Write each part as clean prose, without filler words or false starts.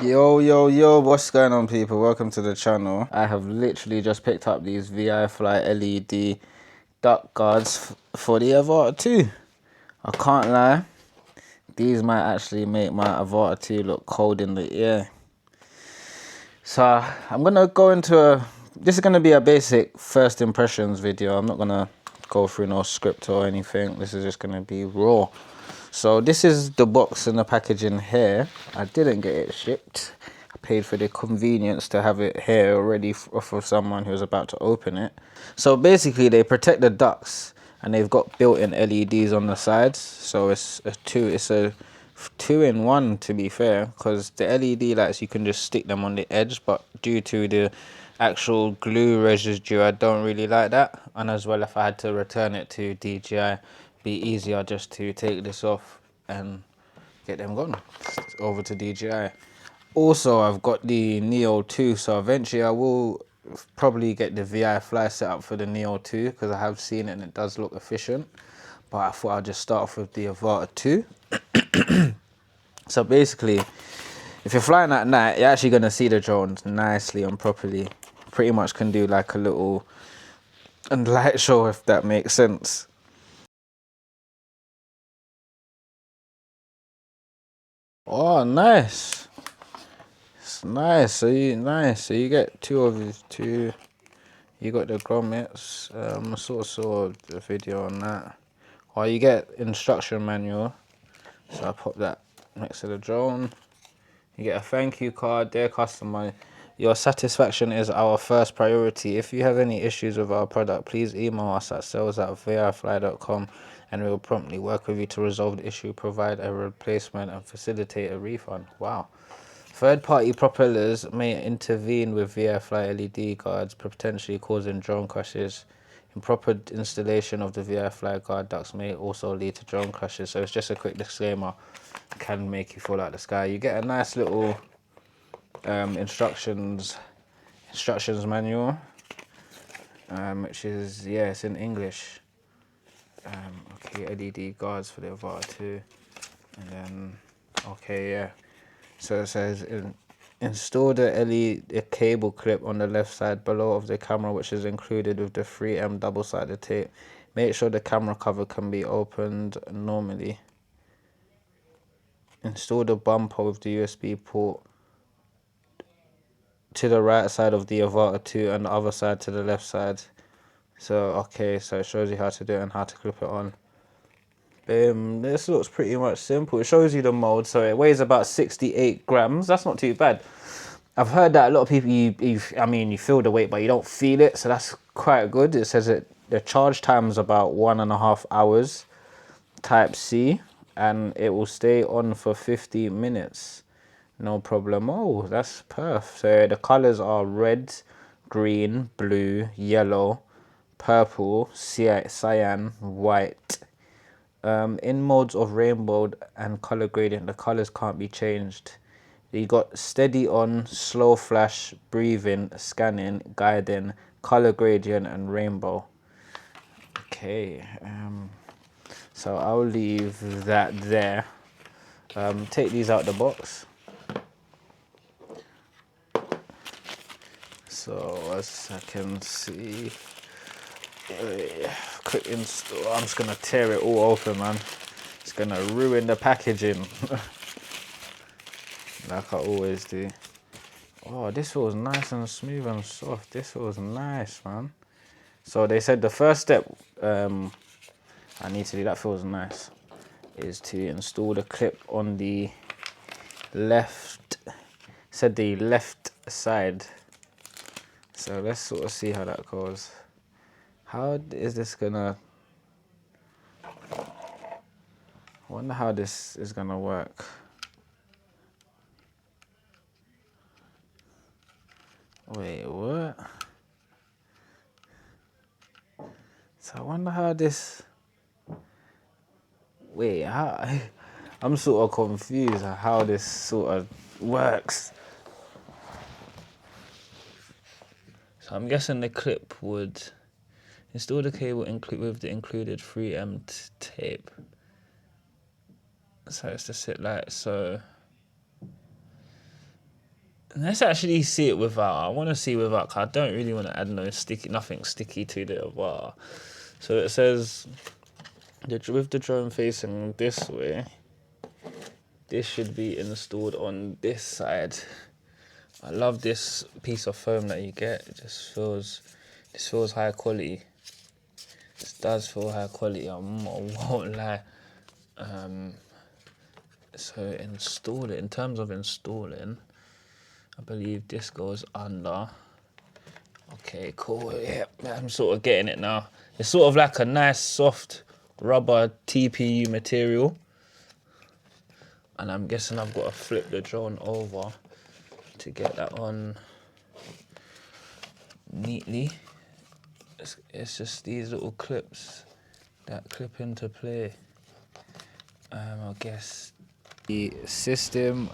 Yo, what's going on, people? Welcome to the channel. I have literally just picked up these ViFly LED duct guards for the Avata 2. I can't lie, these might actually make my Avata 2 look cold in the ear. So I'm gonna go into this is gonna be a basic first impressions video. I'm not gonna go through no script or anything. This is just gonna be raw. So this is the box and the packaging here. I didn't get it shipped. I paid for the convenience to have it here already for someone who was about to open it. So basically they protect the ducts and they've got built-in LEDs on the sides. So it's a two-in-one to be fair, because the LED lights you can just stick them on the edge, but due to the actual glue residue I don't really like that. And as well, if I had to return it to DJI, be easier just to take this off and get them gone over to DJI. Also, I've got the Neo 2, so eventually I will probably get the ViFly set up for the Neo 2 because I have seen it and it does look efficient. But I thought I'd just start off with the Avata 2. So basically, if you're flying at night, you're actually going to see the drones nicely and properly. Pretty much can do like a little light show, if that makes sense. Oh, nice. It's nice. So you get two of these two. You got the grommets. I sort of saw the video on that. Or you get instruction manual. So I pop that next to the drone. You get a thank you card. Dear customer, your satisfaction is our first priority. If you have any issues with our product, please email us at sales@vifly.com and we will promptly work with you to resolve the issue, provide a replacement and facilitate a refund. Wow. Third-party propellers may intervene with ViFly LED guards, potentially causing drone crashes. Improper installation of the ViFly guard ducts may also lead to drone crashes. So it's just a quick disclaimer. It can make you fall out of the sky. You get a nice little instructions manual, which is, yeah, it's in English. Okay, LED guards for the Avata 2, and then okay, yeah. So it says install the LED cable clip on the left side below of the camera, which is included with the 3M double-sided tape. Make sure the camera cover can be opened normally. Install the bumper with the USB port to the right side of the Avata 2 and the other side to the left side. So okay, so it shows you how to do it and how to clip it on. This looks pretty much simple. It shows you the mode, so it weighs about 68 grams. That's not too bad. I've heard that a lot of people, I mean, you feel the weight, but you don't feel it, so that's quite good. It says the charge time is about 1.5 hours, Type C, and it will stay on for 50 minutes. No problem. Oh, that's perfect. So the colors are red, green, blue, yellow, purple, cyan, white. In modes of rainbow and color gradient, the colors can't be changed. You got steady on, slow flash, breathing, scanning, guiding, color gradient, and rainbow. Okay, so I'll leave that there. Take these out the box. So as I can see, quick install. I'm just gonna tear it all open, man. It's gonna ruin the packaging, like I always do. Oh, this feels nice and smooth and soft. This feels nice, man. So they said the first step I need to do, that feels nice, is to install the clip on the left, said the left side. So let's sort of see how that goes. How is this gonna, I wonder how this is gonna work. Wait, what? So I wonder how this, wait, how, I'm sort of confused how this sort of works. So I'm guessing the clip would install the cable with the included 3M tape. So it's to sit like so. Let's actually see it without. I want to see without, 'cause I don't really want to add nothing sticky to the Avata. So it says, with the drone facing this way, this should be installed on this side. I love this piece of foam that you get. It just feels, this feels high quality. This does feel high quality, I won't lie. So install it, in terms of installing, I believe this goes under. Okay, cool, yeah, I'm sort of getting it now. It's sort of like a nice soft rubber TPU material. And I'm guessing I've got to flip the drone over to get that on neatly. It's just these little clips that clip into play. I guess the system,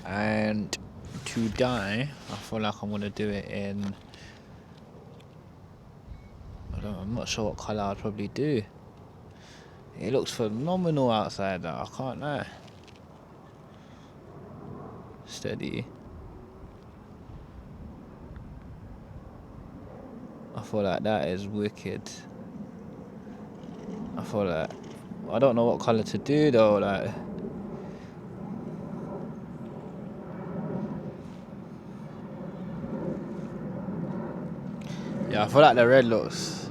and to die, I feel like I'm gonna do it in, I'm not sure what colour I'd probably do. It looks phenomenal outside though, I can't lie. Steady. I feel like that is wicked. I feel like, I don't know what colour to do though, like. Yeah, I feel like the red looks.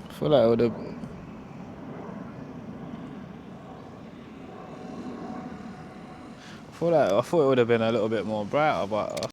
I feel like it would have. I thought it would have been a little bit more brighter, but